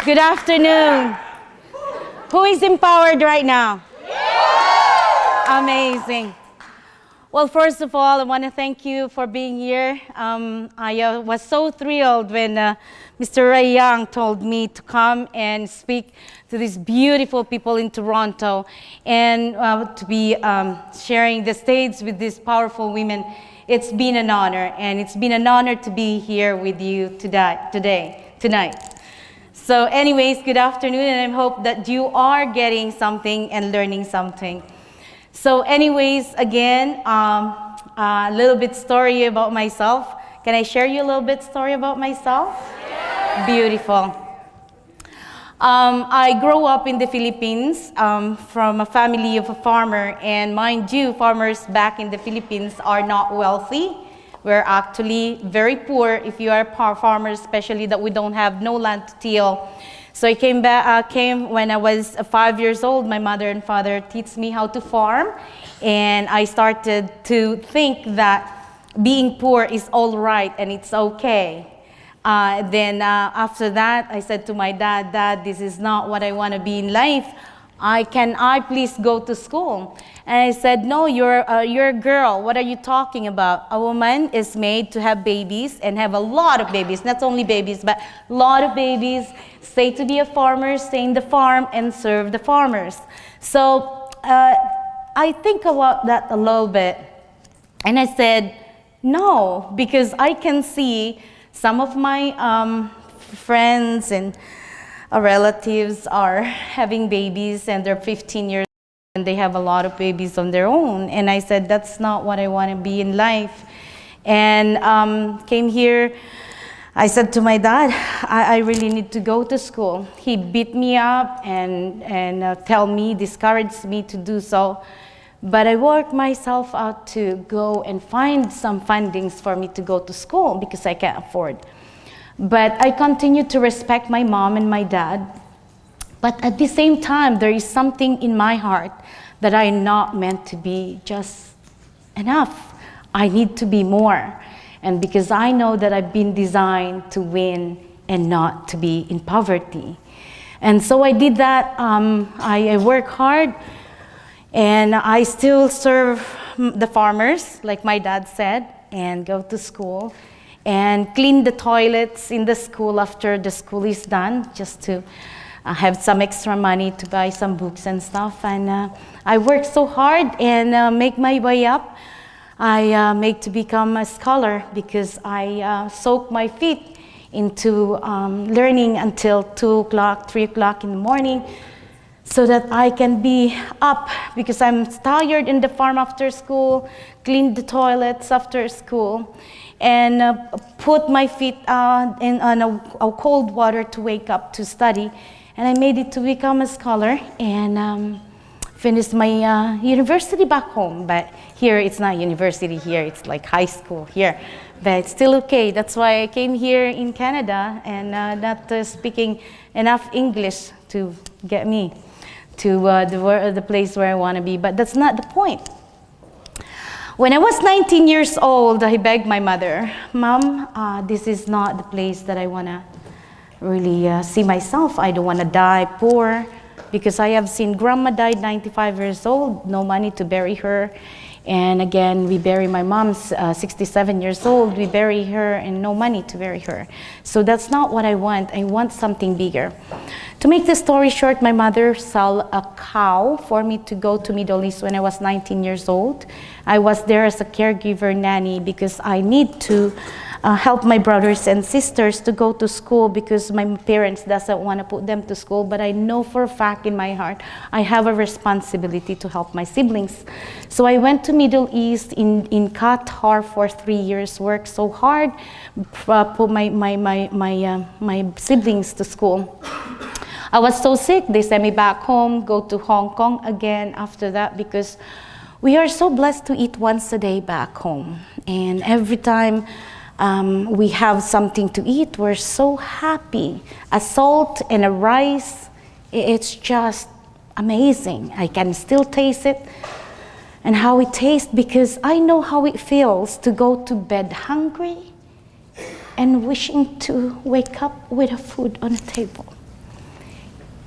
Good afternoon. Who is empowered right now? Amazing. Well, first of all, I want to thank you for being here. I was so thrilled when Mr. Ray Young told me to come and speak to these beautiful people in Toronto and to be sharing the stage with these powerful women. It's been an honor, and it's been an honor to be here with you tonight. So anyways, good afternoon, and I hope that you are getting something and learning something. So anyways, again, a little bit story about myself. Can I share you a little bit story about myself? Yeah. Beautiful. I grew up in the Philippines from a family of a farmer, and mind you, farmers back in the Philippines are not wealthy. We're actually very poor if you are a farmer, especially that we don't have no land to till. So I came when I was 5 years old. My mother and father taught me how to farm, and I started to think that being poor is all right and it's okay. Then after that, I said to my dad, "Dad, this is not what I want to be in life. Can I please go to school?" And I said, "No, you're a girl. What are you talking about? A woman is made to have babies and have a lot of babies, not only babies, but a lot of babies, stay to be a farmer, stay in the farm, and serve the farmers." So I think about that a little bit. And I said, no, because I can see some of my friends and relatives are having babies and they're 15 years old and they have a lot of babies on their own. And I said, that's not what I want to be in life. And came here, I said to my dad, I really need to go to school. He beat me up and discouraged me to do so. But I worked myself out to go and find some fundings for me to go to school because I can't afford. But I continue to respect my mom and my dad. But at the same time, there is something in my heart that I'm not meant to be just enough. I need to be more. And because I know that I've been designed to win and not to be in poverty. And so I did that. I work hard, and I still serve the farmers, like my dad said, and go to school and clean the toilets in the school after the school is done, just to have some extra money to buy some books and stuff. And I work so hard and make my way up. I make to become a scholar because I soak my feet into learning until 2 o'clock, 3 o'clock in the morning, so that I can be up because I'm tired in the farm after school, clean the toilets after school, and put my feet in a cold water to wake up to study. And I made it to become a scholar and finished my university back home. But here it's not university here, it's like high school here. But it's still okay. That's why I came here in Canada and not speaking enough English to get me to the place where I want to be. But that's not the point. When I was 19 years old, I begged my mother, "Mom, this is not the place that I want to really see myself. I don't want to die poor," because I have seen grandma died 95 years old, no money to bury her. And again, we bury my mom's 67 years old, we bury her and no money to bury her. So that's not what I want. I want something bigger. To make the story short, my mother sold a cow for me to go to Middle East when I was 19 years old. I was there as a caregiver nanny because I need to help my brothers and sisters to go to school because my parents doesn't want to put them to school. But I know for a fact in my heart, I have a responsibility to help my siblings. So I went to Middle East in Qatar for 3 years, worked so hard, put my siblings to school. I was so sick, they sent me back home, go to Hong Kong again after that because we are so blessed to eat once a day back home. And every time we have something to eat, we're so happy. A salt and a rice, it's just amazing. I can still taste it and how it tastes because I know how it feels to go to bed hungry and wishing to wake up with a food on the table.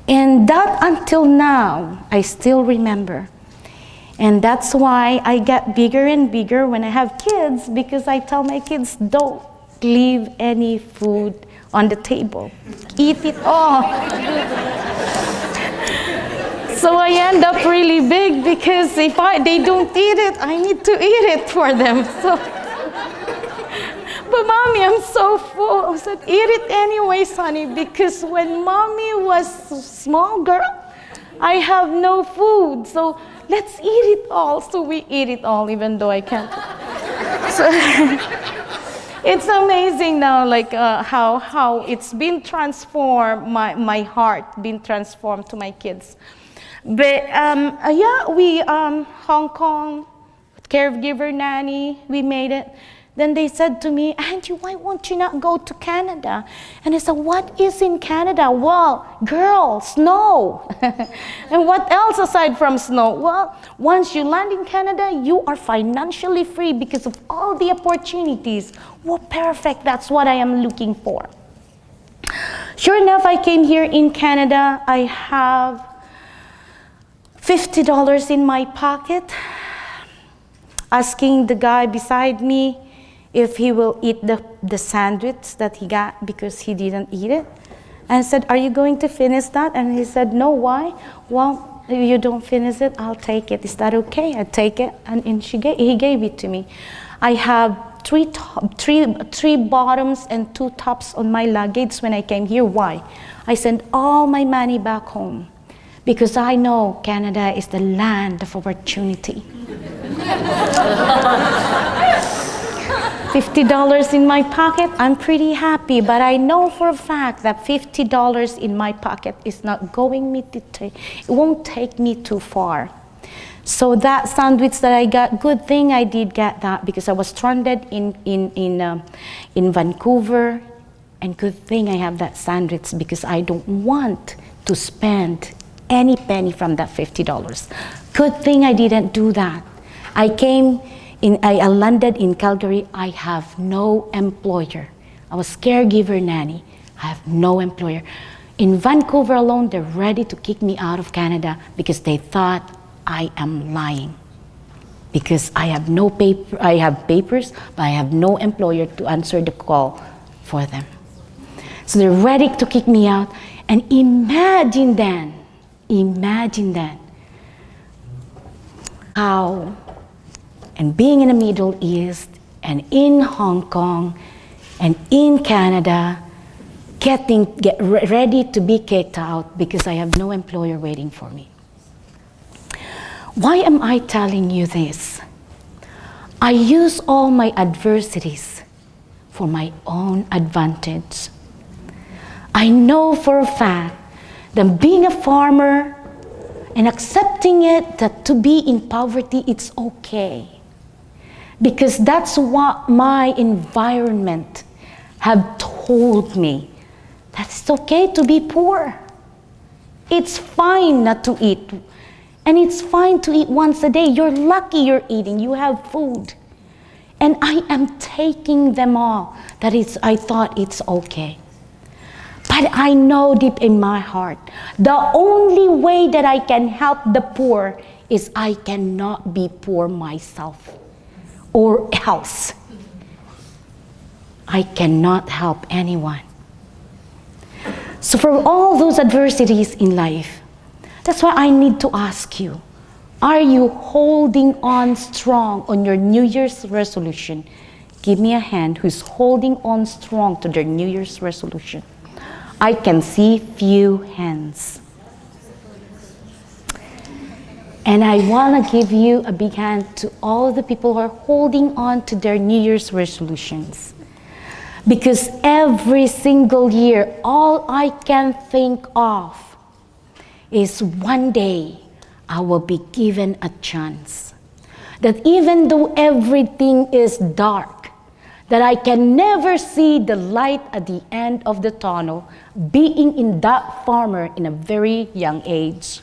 And that until now, I still remember. And that's why I get bigger and bigger when I have kids, because I tell my kids, don't leave any food on the table. Eat it all. So I end up really big, because if they don't eat it, I need to eat it for them. So, but Mommy, I'm so full. I said, eat it anyways, honey, because when Mommy was a small girl, I have no food. So let's eat it all. So we eat it all, even though I can't. So it's amazing now, like how it's been transformed, my heart been transformed to my kids. But yeah, we Hong Kong, caregiver nanny, we made it. Then they said to me, Angie, why won't you not go to Canada? And I said, what is in Canada? Well, girl, snow. And what else aside from snow? Well, once you land in Canada, you are financially free because of all the opportunities. Well, perfect, that's what I am looking for. Sure enough, I came here in Canada. I have $50 in my pocket, asking the guy beside me if he will eat the sandwich that he got because he didn't eat it. And I said, are you going to finish that? And he said, no, why? Well, if you don't finish it, I'll take it. Is that okay? I take it, and he gave it to me. I have three bottoms and 2 tops on my luggage when I came here. Why? I sent all my money back home, because I know Canada is the land of opportunity. $50 in my pocket, I'm pretty happy, but I know for a fact that $50 in my pocket is not going it won't take me too far. So that sandwich that I got, good thing I did get that, because I was stranded in Vancouver, and good thing I have that sandwich, because I don't want to spend any penny from that $50. Good thing I didn't do that. I landed in Calgary. I have no employer. I was caregiver nanny. I have no employer. In Vancouver alone, they're ready to kick me out of Canada because they thought I am lying. Because I have no paper, I have papers, but I have no employer to answer the call for them. So they're ready to kick me out. And imagine that, how, and being in the Middle East, and in Hong Kong, and in Canada, get ready to be kicked out because I have no employer waiting for me. Why am I telling you this? I use all my adversities for my own advantage. I know for a fact that being a farmer and accepting it, that to be in poverty, it's okay. Because that's what my environment have told me. That it's okay to be poor. It's fine not to eat. And it's fine to eat once a day. You're lucky you're eating, you have food. And I am taking them all. I thought it's okay. But I know deep in my heart, the only way that I can help the poor is I cannot be poor myself or else. I cannot help anyone. So for all those adversities in life, that's why I need to ask you, are you holding on strong on your New Year's resolution? Give me a hand who's holding on strong to their New Year's resolution. I can see few hands. And I want to give you a big hand to all the people who are holding on to their New Year's resolutions. Because every single year, all I can think of is one day I will be given a chance. That even though everything is dark, that I can never see the light at the end of the tunnel, being in that farmer in a very young age.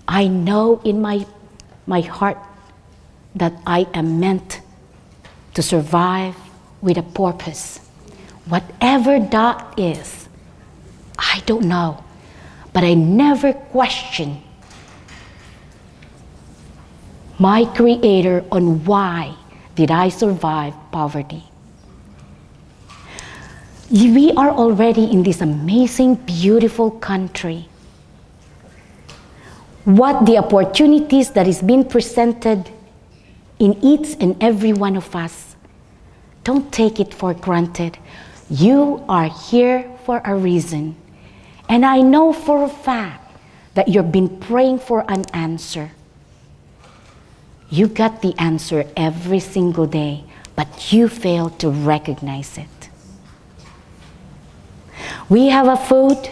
I know in my heart that I am meant to survive with a purpose. Whatever that is, I don't know. but I never questioned my Creator on why did I survive poverty. We are already in this amazing, beautiful country. What the opportunities that is being presented in each and every one of us, don't take it for granted. You are here for a reason. And I know for a fact that you've been praying for an answer. You got the answer every single day, but you fail to recognize it. We have a food.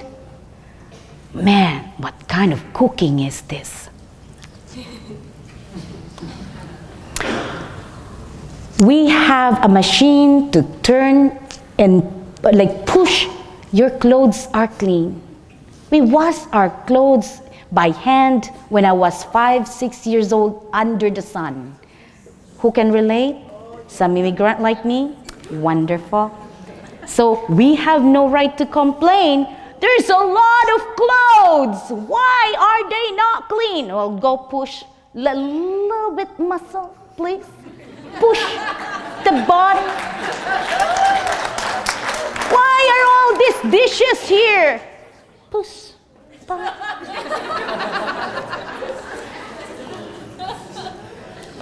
Man, what kind of cooking is this? We have a machine to turn and push. Your clothes are clean. We wash our clothes by hand when I was 5, 6 years old under the sun. Who can relate? Some immigrant like me? Wonderful. So we have no right to complain. There's a lot of clothes. Why are they not clean? Well, go push a little bit muscle, please. Push the bottom. Why are all these dishes here? Push.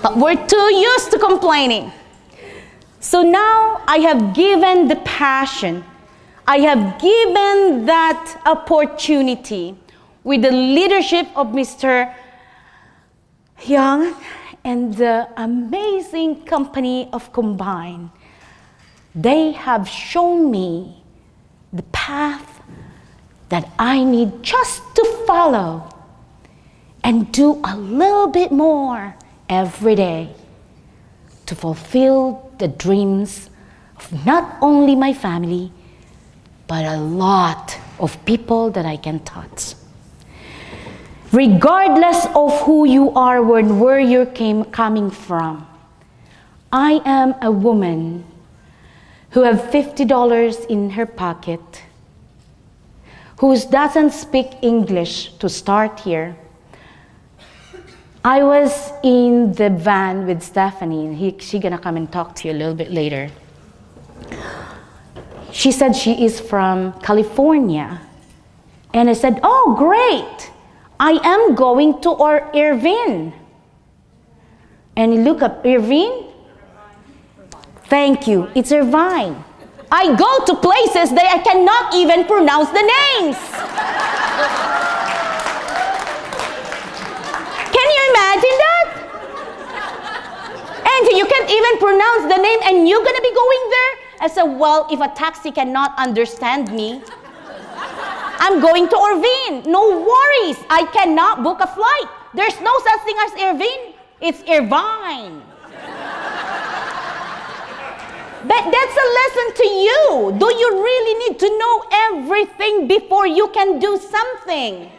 But we're too used to complaining. So now I have given the passion. I have given that opportunity with the leadership of Mr. Young and the amazing company of Combine. They have shown me the path that I need just to follow and do a little bit more every day to fulfill the dreams of not only my family, but a lot of people that I can touch. Regardless of who you are and where you're coming from, I am a woman who have $50 in her pocket, who doesn't speak English to start here. I was in the van with Stephanie. She's gonna come and talk to you a little bit later. She said she is from California. And I said, oh, great. I am going to Irvine. And you look up Irvine. Thank you. It's Irvine. I go to places that I cannot even pronounce the names. Can you imagine that? Angie, you can't even pronounce the name and you're going to be going there? I said, well, if a taxi cannot understand me, I'm going to Irvine. No worries. I cannot book a flight. There's no such thing as Irvine. It's Irvine. But that's a lesson to you. Do you really need to know everything before you can do something?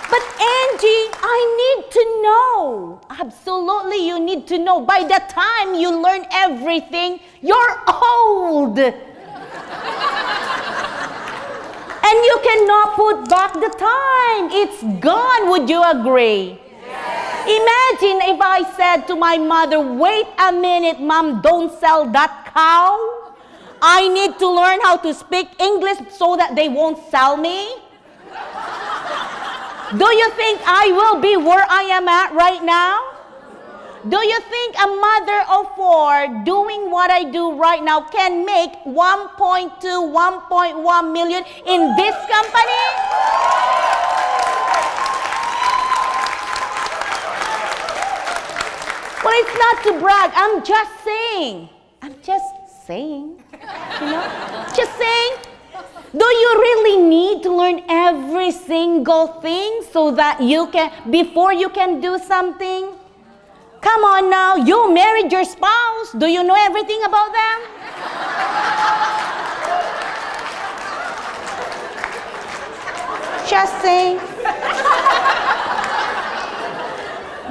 But Angie, I need to know. Absolutely, you need to know. By the time you learn everything, you're old. And you cannot put back the time. It's gone. Would you agree? Imagine if I said to my mother, wait a minute, Mom, don't sell that cow. I need to learn how to speak English so that they won't sell me. Do you think I will be where I am at right now? Do you think a mother of 4 doing what I do right now can make 1.2, 1.1 million in this company? Well, it's not to brag. I'm just saying. You know? Just saying. Do you really need to learn every single thing so that you can, before you can do something? Come on now, you married your spouse. Do you know everything about them? Just saying.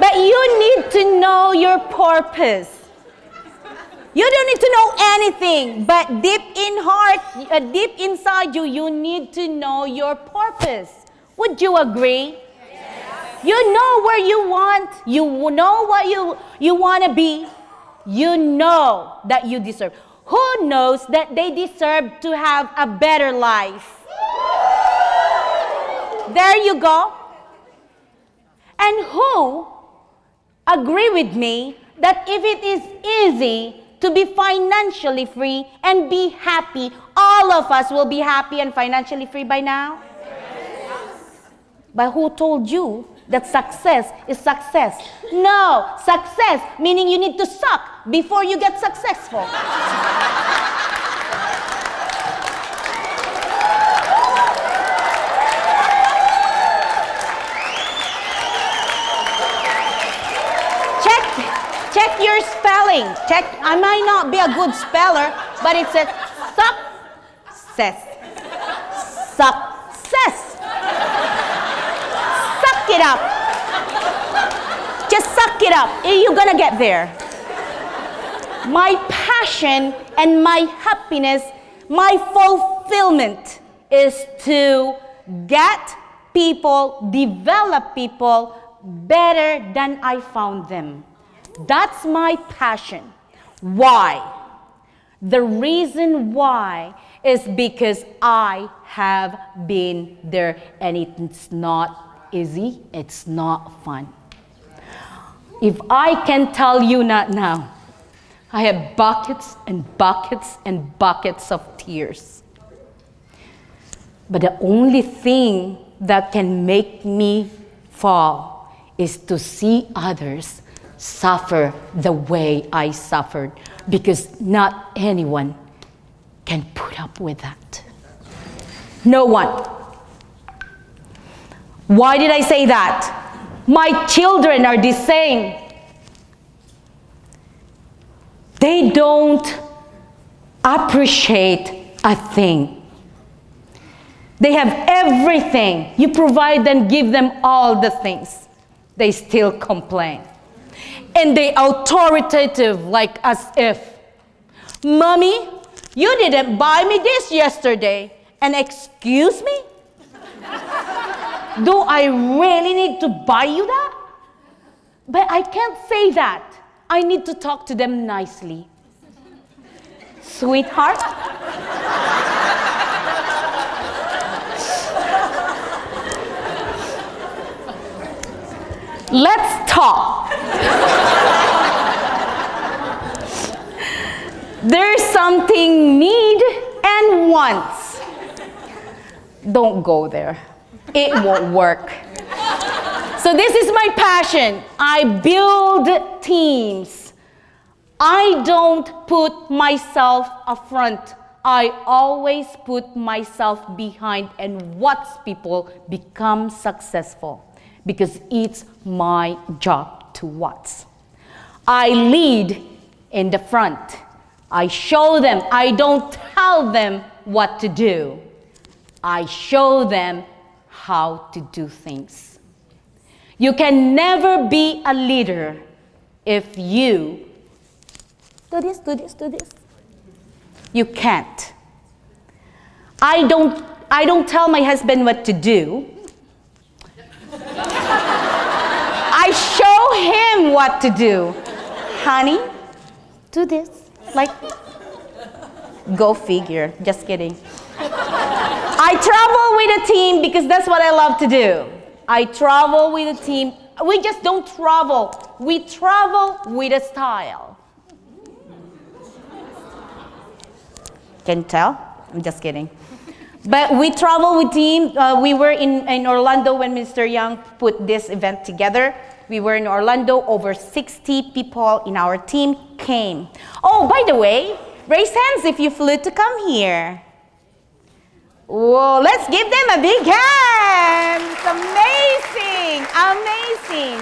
But you need to know your purpose. You don't need to know anything, but deep in heart, deep inside you, you need to know your purpose. Would you agree? Yes. You know where you want. You know what you want to be. You know that you deserve. Who knows that they deserve to have a better life? There you go. And who agree with me that if it is easy to be financially free and be happy, all of us will be happy and financially free by now? Yes. But who told you that success is success? No, success meaning you need to suck before you get successful. Check your spelling. Check. I might not be a good speller, but it says success. Success. Suck it up. Just suck it up. You're gonna get there. My passion and my happiness, my fulfillment is to get people, develop people better than I found them. That's my passion. Why? The reason why is because I have been there, and it's not easy, it's not fun. If I can tell you not now, I have buckets and buckets and buckets of tears. But the only thing that can make me fall is to see others suffer the way I suffered, because not anyone can put up with that. No one. Why did I say that? My children are the same. They don't appreciate a thing. They have everything. You provide them, give them all the things. They still complain. And they authoritative, like as if, Mommy, you didn't buy me this yesterday. And excuse me? Do I really need to buy you that? But I can't say that. I need to talk to them nicely. Sweetheart? Let's talk. There's something need and wants. Don't go there. It won't work. So this is my passion. I build teams. I don't put myself up front. I always put myself behind and watch people become successful, because it's my job to watch. I lead in the front. I show them. I don't tell them what to do. I show them how to do things. You can never be a leader if you do this, do this, do this. You can't. I don't tell my husband what to do. I show him what to do. Honey, do this. Like, go figure. Just kidding. I travel with a team because that's what I love to do. I travel with a team. We just don't travel. We travel with a style. Can you tell? I'm just kidding. But we travel with team. We were in Orlando when Mr. Young put this event together. We were in Orlando. Over 60 people in our team came. Oh, by the way, raise hands if you flew to come here. Whoa, let's give them a big hand. It's amazing, amazing.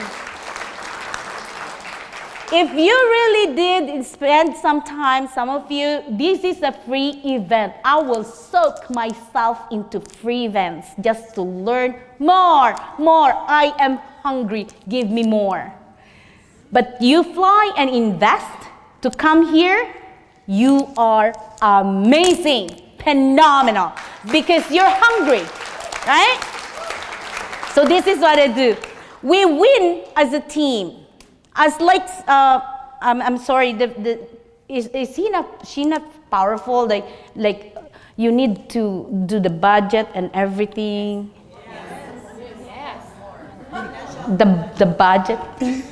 If you really did spend some time, some of you, this is a free event. I will soak myself into free events just to learn more. I am hungry. Give me more. But you fly and invest to come here you are amazing, phenomenal, because you're hungry, right? So this is what I do. We win as a team. As like, I'm sorry, is she not powerful? Like you need to do the budget and everything. The budget thing.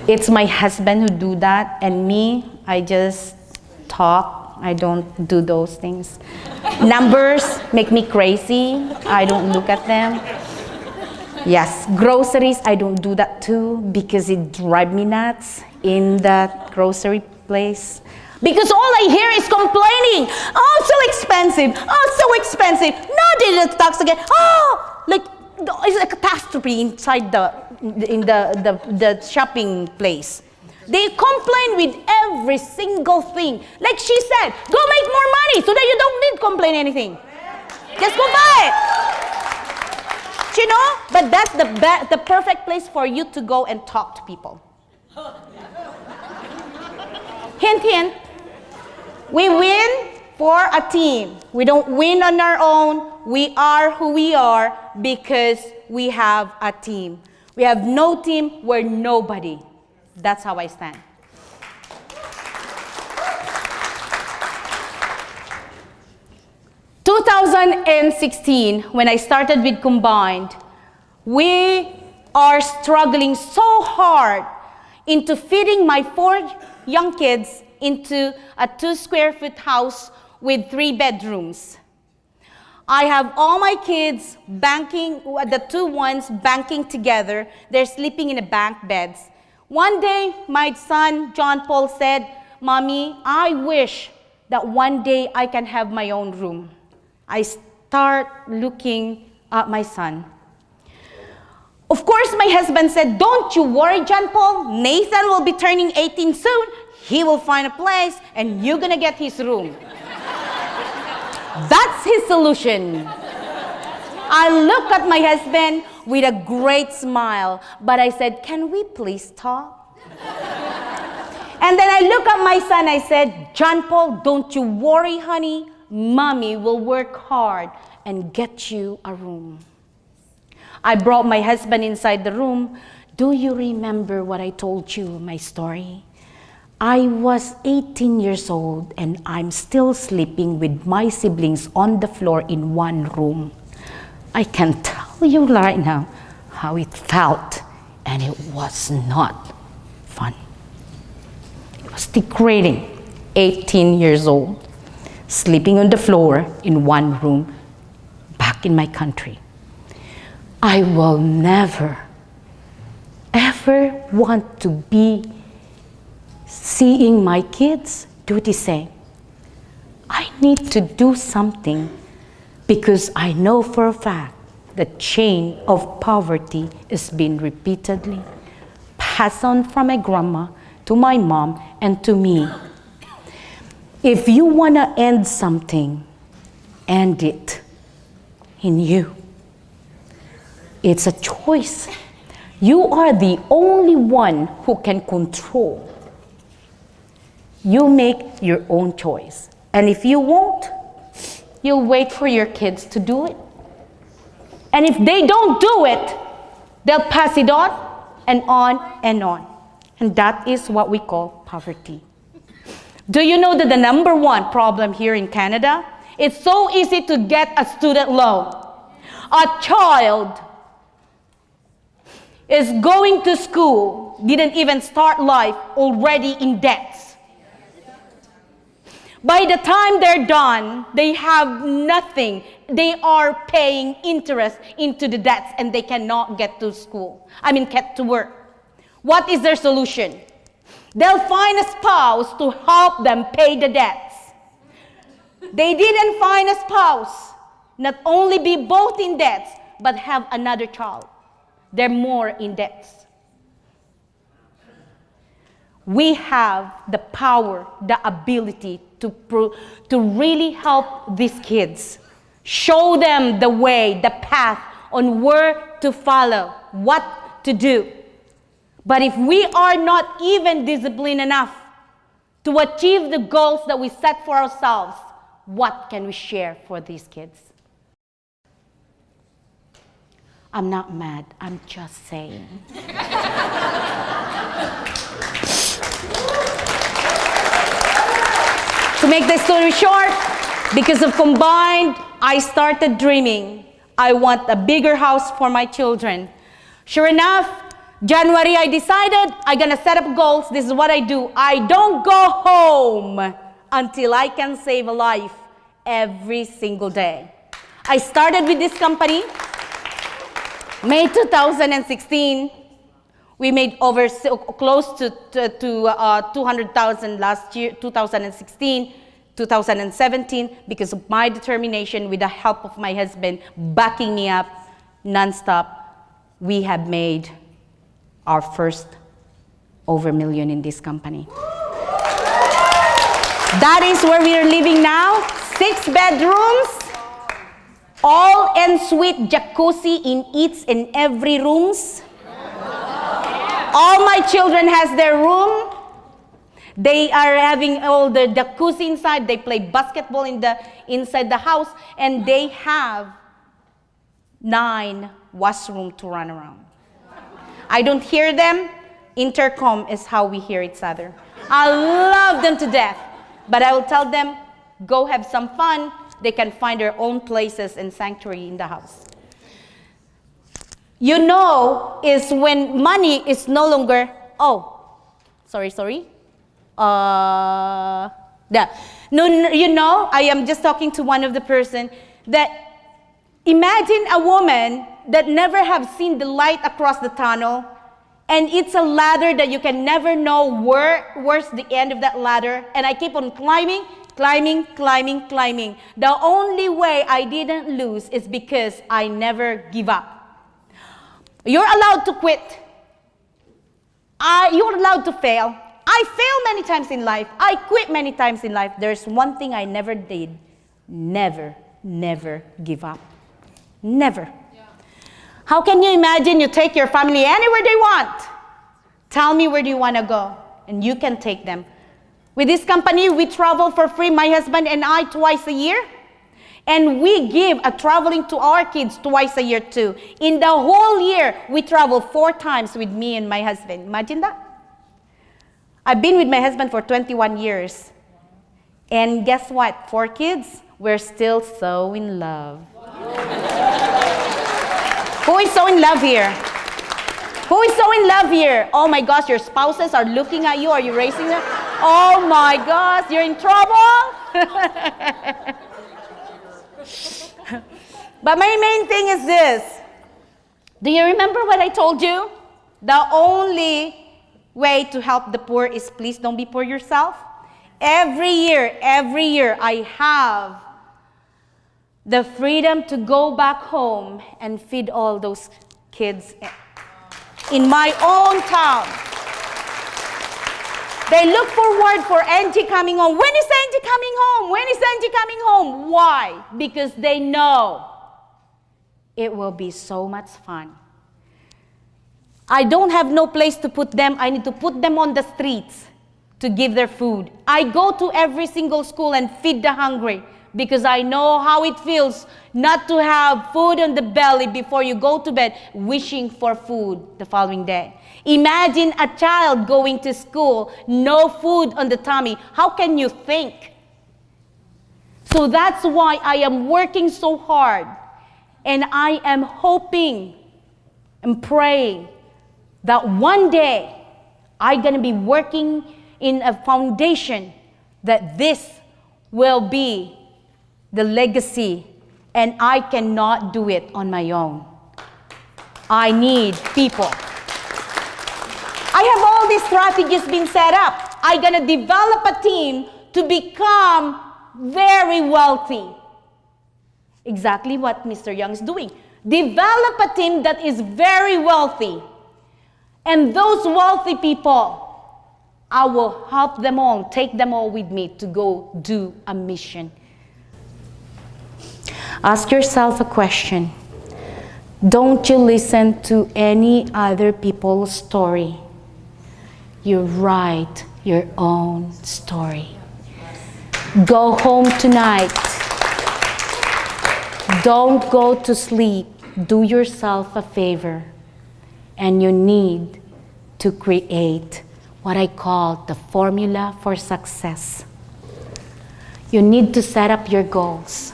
It's my husband who do that, and me, I just talk. I don't do those things. Numbers make me crazy. I don't look at them. Yes, groceries, I don't do that too because it drives me nuts in that grocery place. Because all I hear is complaining. Oh, so expensive. Oh, so expensive. Now they talks again. Oh, like it's a catastrophe inside the shopping place. They complain with every single thing. Like she said, go make more money so that you don't need to complain anything. Just go buy it. You know, but that's the perfect place for you to go and talk to people. Hint, hint. We win for a team. We don't win on our own. We are who we are because we have a team. We have no team, we're nobody. That's how I stand. In 2016, when I started with Combined, we are struggling so hard into feeding my 4 young kids into a 2-square-foot house with 3 bedrooms. I have all my kids banking, the 2 ones banking together. They're sleeping in the bank beds. One day, my son, John Paul, said, Mommy, I wish that one day I can have my own room. I start looking at my son. Of course, my husband said, don't you worry, John Paul. Nathan will be turning 18 soon. He will find a place and you're gonna get his room. That's his solution. I look at my husband with a great smile, but I said, can we please talk? And then I look at my son, I said, John Paul, don't you worry, honey. Mommy will work hard and get you a room. I brought my husband inside the room. Do you remember what I told you, my story? I was 18 years old and I'm still sleeping with my siblings on the floor in one room. I can tell you right now how it felt, and it was not fun. It was degrading. 18 years old, sleeping on the floor in one room back in my country. I will never, ever want to be seeing my kids do the same. I need to do something because I know for a fact the chain of poverty is being repeatedly passed on from my grandma to my mom and to me. If you want to end something, end it in you. It's a choice. You are the only one who can control. You make your own choice. And if you won't, you'll wait for your kids to do it. And if they don't do it, they'll pass it on and on and on. And that is what we call poverty. Do you know that the number one problem here in Canada? It's so easy to get a student loan. A child is going to school, didn't even start life, already in debts. By the time they're done, they have nothing. They are paying interest into the debts and they cannot get to school. Get to work. What is their solution? They'll find a spouse to help them pay the debts. They didn't find a spouse, not only be both in debts, but have another child. They're more in debts. We have the power, the ability to really help these kids. Show them the way, the path on where to follow, what to do. But if we are not even disciplined enough to achieve the goals that we set for ourselves, what can we share for these kids? I'm not mad, I'm just saying. To make the story short, because of Combined, I started dreaming. I want a bigger house for my children. Sure enough, January I decided I'm gonna set up goals. This is what I do. I don't go home until I can save a life every single day. I started with this company, May 2016. We made over close to 200,000 last year, 2016, 2017, because of my determination with the help of my husband backing me up nonstop. We have made our first over $1 million in this company. That is where we are living now. 6 bedrooms, all en-suite jacuzzi in each and every rooms. All my children has their room. They are having all the jacuzzi inside. They play basketball inside the house, and they have 9 washrooms to run around. I don't hear them. Intercom is how we hear each other. I love them to death, but I will tell them, go have some fun. They can find their own places and sanctuary in the house. You know, is when money is no longer, yeah. No, you know, I am just talking to one of the person that imagine a woman that never have seen the light across the tunnel, and it's a ladder that you can never know where's the end of that ladder, and I keep on climbing. The only way I didn't lose is because I never give up. You're allowed to quit. You're allowed to fail. I failed many times in life. I quit many times in life. There's one thing I never did. Never give up. Never. Yeah. How can you imagine you take your family anywhere they want? Tell me, where do you want to go? And you can take them. With this company, we travel for free, my husband and I, twice a year. And we give a traveling to our kids twice a year too. In the whole year, we travel 4 times with me and my husband. Imagine that. I've been with my husband for 21 years. And guess what? 4 kids, we're still so in love. Who is so in love here? Who is so in love here? Oh my gosh, your spouses are looking at you. Are you raising them? Oh my gosh, you're in trouble? But my main thing is this. Do you remember what I told you? The only way to help the poor is please don't be poor yourself. Every year, I have the freedom to go back home and feed all those kids in my own town. They look forward for Angie coming home. When is Angie coming home? When is Angie coming home? Why? Because they know it will be so much fun. I don't have no place to put them. I need to put them on the streets to give their food. I go to every single school and feed the hungry because I know how it feels not to have food on the belly before you go to bed, wishing for food the following day. Imagine a child going to school, no food on the tummy. How can you think? So that's why I am working so hard. And I am hoping and praying that one day I'm going to be working in a foundation that this will be the legacy, and I cannot do it on my own. I need people. I have all these strategies being set up. I'm going to develop a team to become very wealthy. Exactly what Mr. Young is doing. Develop a team that is very wealthy. And those wealthy people, I will help them all, take them all with me to go do a mission. Ask yourself a question. Don't you listen to any other people's story. You write your own story. Go home tonight. Don't go to sleep. Do yourself a favor. And you need to create what I call the formula for success. You need to set up your goals.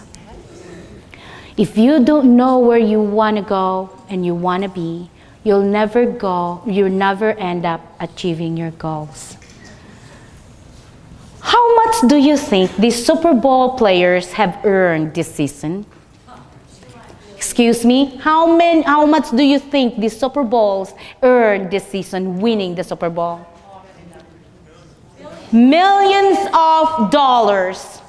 If you don't know where you want to go and you want to be, you'll never end up achieving your goals. How much do you think these Super Bowl players have earned this season? Excuse me, how much do you think the Super Bowls earned this season winning the Super Bowl? Millions of dollars.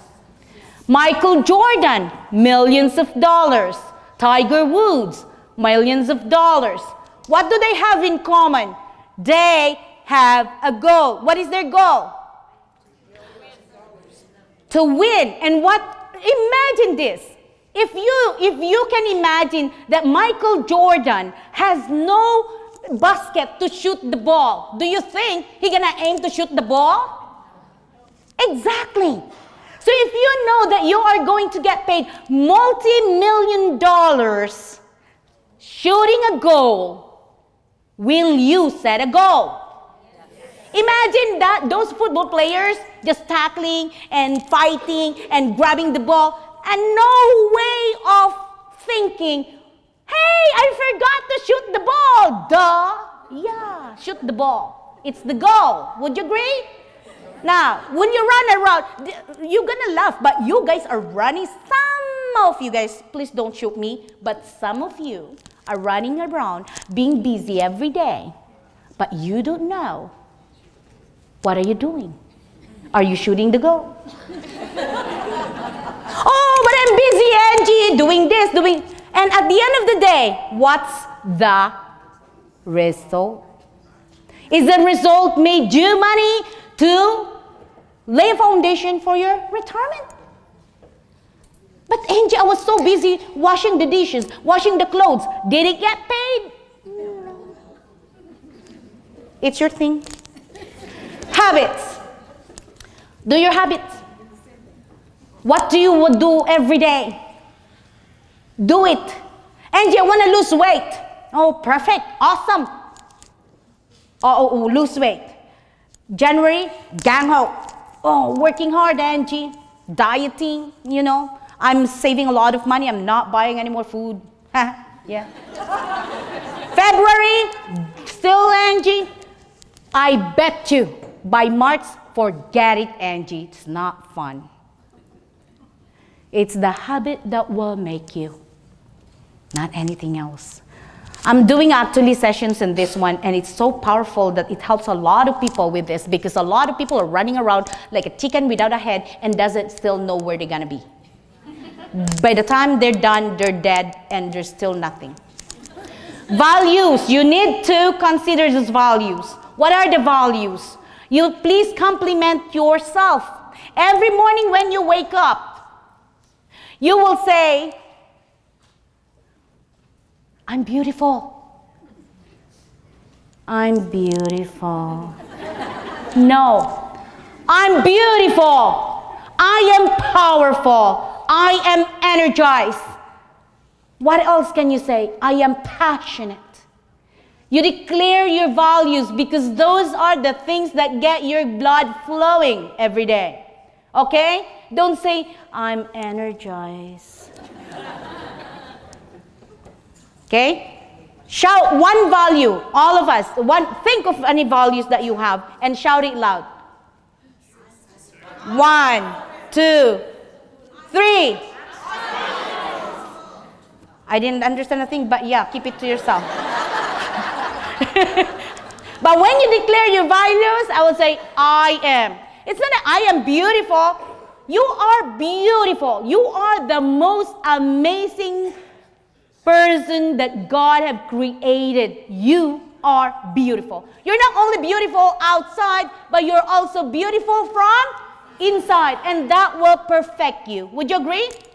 Michael Jordan, millions of dollars. Tiger Woods, millions of dollars. What do they have in common? They have a goal. What is their goal? To win. And what? Imagine this. If you can imagine that Michael Jordan has no basket to shoot the ball, do you think he's gonna aim to shoot the ball? Exactly. So if you know that you are going to get paid multi-million dollars shooting a goal, will you set a goal? Imagine that those football players just tackling and fighting and grabbing the ball and no way of thinking, hey, I forgot to shoot the ball. Duh. Yeah, shoot the ball. It's the goal. Would you agree? Now, when you run around, you're gonna laugh, but you guys are running. Some of you guys, please don't shoot me, but some of you are running around being busy every day, but you don't know. What are you doing? Are you shooting the goal? Oh, but I'm busy, Angie, doing this, and at the end of the day, what's the result? Is the result made you money to lay a foundation for your retirement? But Angie, I was so busy washing the dishes, washing the clothes. Did it get paid? No. It's your thing. Habits. Do your habits. What do you do every day? Do it. Angie, I want to lose weight. Oh, perfect. Awesome. Oh, lose weight. January, gang ho. Oh, working hard, Angie. Dieting, you know. I'm saving a lot of money. I'm not buying any more food. Yeah. February, still, Angie. I bet you by March, forget it, Angie. It's not fun. It's the habit that will make you, not anything else. I'm doing actually sessions in this one, and it's so powerful that it helps a lot of people with this, because a lot of people are running around like a chicken without a head and doesn't still know where they're gonna be. By the time they're done, they're dead, and there's still nothing. Values. You need to consider these values. What are the values? You please compliment yourself. Every morning when you wake up, you will say, I'm beautiful. I'm beautiful. No, I'm beautiful. I am powerful. I am energized. What else can you say? I am passionate. You declare your values, because those are the things that get your blood flowing every day. Okay? Don't say, I'm energized. Okay? Shout one value, all of us. Think of any values that you have and shout it loud. 1, 2, 3. I didn't understand a thing, but yeah, keep it to yourself. But when you declare your values, I will say, I am. It's not that I am beautiful. You are beautiful. You are the most amazing person that God have created. You are beautiful. You're not only beautiful outside, but you're also beautiful from inside. And that will perfect you. Would you agree? Yes.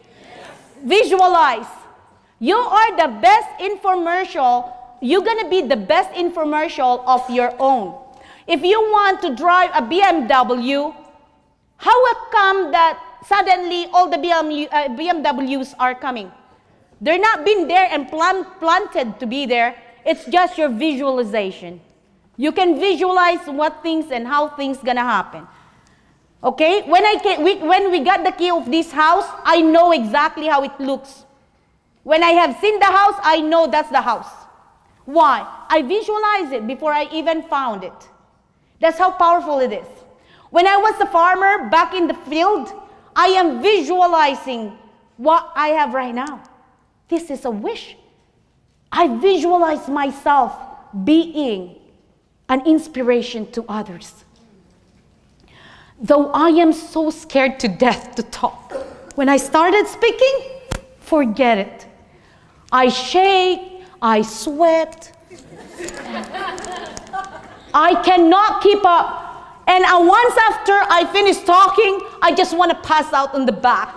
Visualize. You are the best infomercial. You're going to be the best infomercial of your own. If you want to drive a BMW, how come that suddenly all the BMWs are coming? They're not been there and planted to be there. It's just your visualization. You can visualize what things and how things gonna happen. Okay? When we got the key of this house, I know exactly how it looks. When I have seen the house, I know that's the house. Why? I visualize it before I even found it. That's how powerful it is. When I was a farmer back in the field, I am visualizing what I have right now. This is a wish. I visualize myself being an inspiration to others. Though I am so scared to death to talk, when I started speaking, forget it. I shake, I sweat. I cannot keep up. And once after I finish talking, I just want to pass out on the back.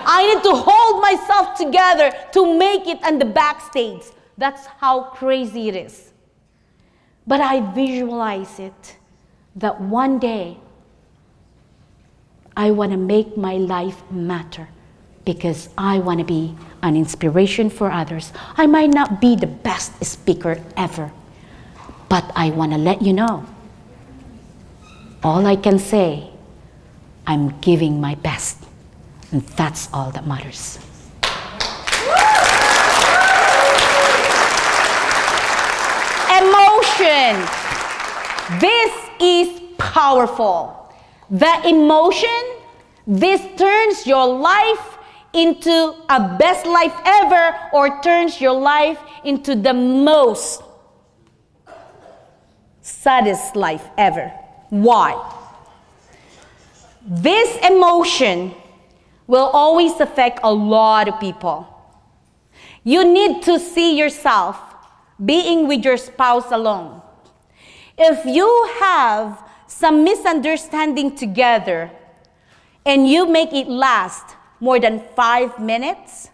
I need to hold myself together to make it on the backstage. That's how crazy it is. But I visualize it that one day I want to make my life matter because I want to be an inspiration for others. I might not be the best speaker ever, but I want to let you know, all I can say, I'm giving my best, and that's all that matters. Emotion. This is powerful. The emotion, this turns your life into a best life ever, or turns your life into the most saddest life ever. Why? This emotion will always affect a lot of people. You need to see yourself being with your spouse alone. If you have some misunderstanding together and you make it last more than 5 minutes,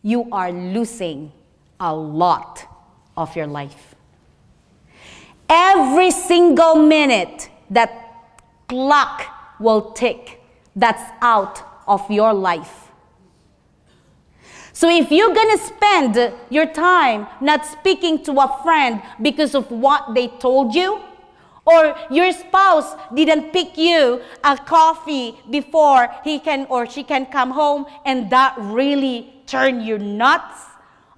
you are losing a lot of your life. Every single minute that clock will tick, that's out of your life. So if you're gonna spend your time not speaking to a friend because of what they told you, or your spouse didn't pick you a coffee before he can or she can come home, and that really turned you nuts,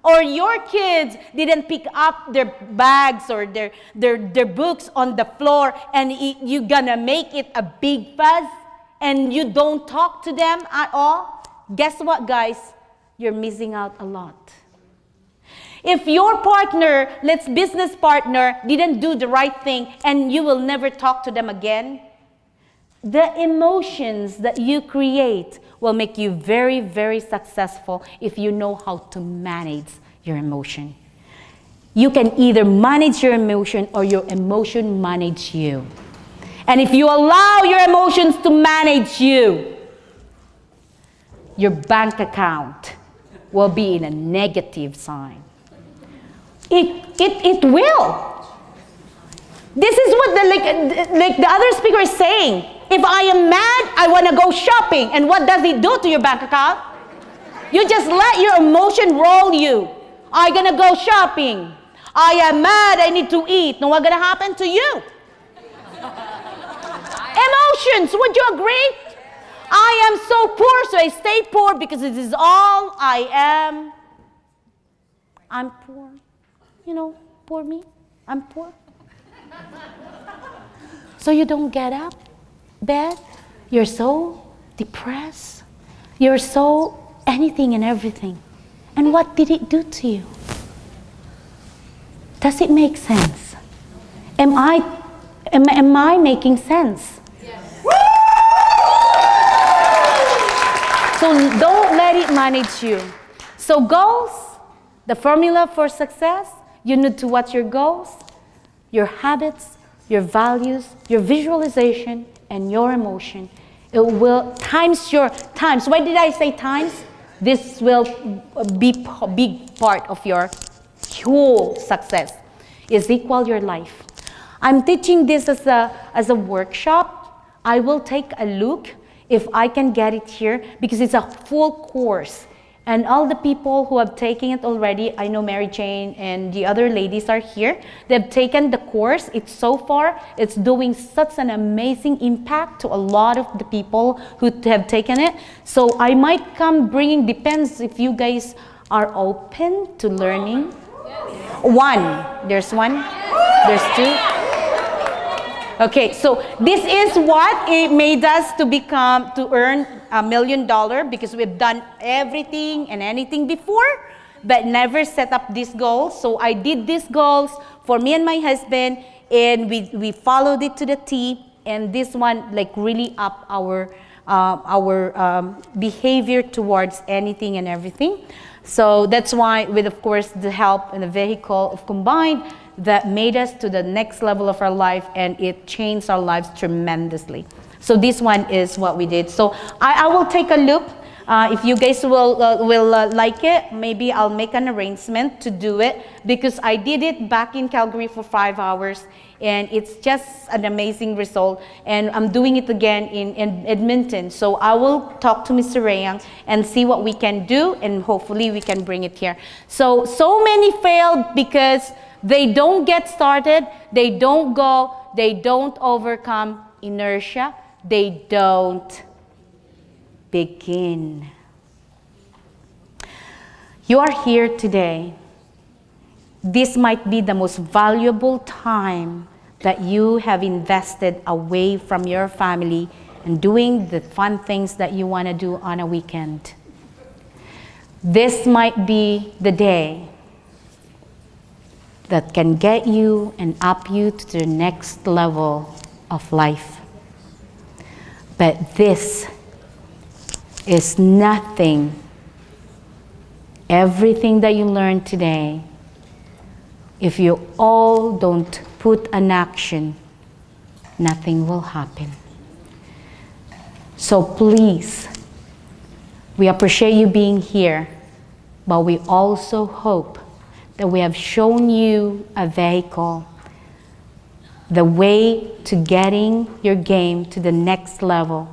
or your kids didn't pick up their bags or their books on the floor, and you're gonna make it a big fuss, and you don't talk to them at all, guess what, guys? You're missing out a lot. If your partner, business partner, didn't do the right thing and you will never talk to them again, the emotions that you create will make you very, very successful if you know how to manage your emotion. You can either manage your emotion or your emotion manage you. And if you allow your emotions to manage you, your bank account will be in a negative sign. It will. This is what the other speaker is saying. If I am mad, I want to go shopping. And what does it do to your bank account? You just let your emotion roll you. I'm going to go shopping. I am mad, I need to eat. Now what's going to happen to you? Emotions, would you agree? I am so poor, so I stay poor because this is all I am. I'm poor. You know, poor me. I'm poor. So you don't get up, bed. You're so depressed. You're so anything and everything. And what did it do to you? Does it make sense? Am I making sense? So don't let it manage you. So goals, the formula for success, you need to watch your goals, your habits, your values, your visualization, and your emotion. It will times your times. Why did I say times? This will be a big part of your whole success. Is equal your life. I'm teaching this as a workshop. I will take a look if I can get it here because it's a full course. And all the people who have taken it already, I know Mary Jane and the other ladies are here. They've taken the course. It's doing such an amazing impact to a lot of the people who have taken it. So I might come bringing, depends if you guys are open to learning. There's one, there's two. Okay, so this is what it made us to earn $1 million because we've done everything and anything before, but never set up these goals. So I did these goals for me and my husband, and we followed it to the T. And this one like really up our behavior towards anything and everything. So that's why, with of course the help and the vehicle of Combined, that made us to the next level of our life, and it changed our lives tremendously. So this one is what we did. So I will take a look. If you guys will like it, maybe I'll make an arrangement to do it, because I did it back in Calgary for 5 hours, and it's just an amazing result. And I'm doing it again in Edmonton. So I will talk to Mr. Rayang and see what we can do, and hopefully we can bring it here. So many failed because they don't get started, they don't go, they don't overcome inertia, they don't begin. You are here today. This might be the most valuable time that you have invested away from your family and doing the fun things that you want to do on a weekend. This might be the day that can get you and up you to the next level of life. But this is nothing. Everything that you learned today, if you all don't put an action, nothing will happen. So please, we appreciate you being here, but we also hope that we have shown you a vehicle, the way to getting your game to the next level,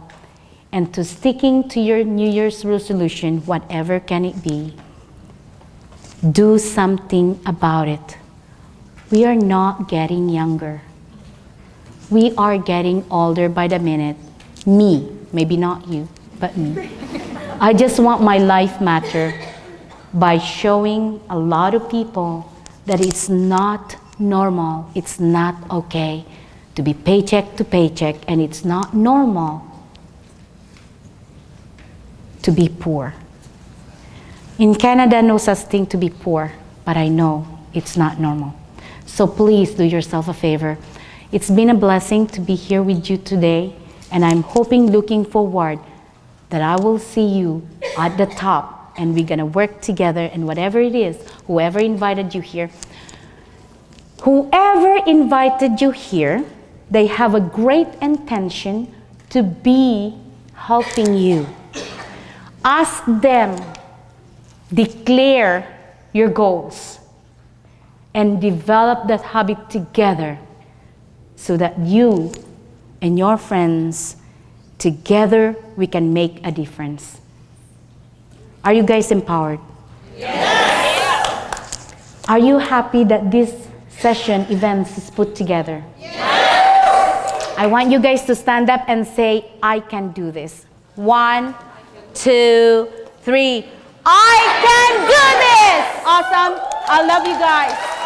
and to sticking to your New Year's resolution, whatever can it be. Do something about it. We are not getting younger. We are getting older by the minute. Me, maybe not you, but me. I just want my life matter by showing a lot of people that it's not normal, it's not okay to be paycheck to paycheck, and it's not normal to be poor. In Canada, no such thing to be poor, but I know it's not normal. So please do yourself a favor. It's been a blessing to be here with you today, and I'm looking forward that I will see you at the top, and we're gonna work together, and whatever it is, whoever invited you here, they have a great intention to be helping you. Ask them, declare your goals, and develop that habit together so that you and your friends, together, we can make a difference. Are you guys empowered? Yes! Are you happy that this session events is put together? Yes! I want you guys to stand up and say, I can do this. 1, 2, 3. I can do this! Awesome. I love you guys.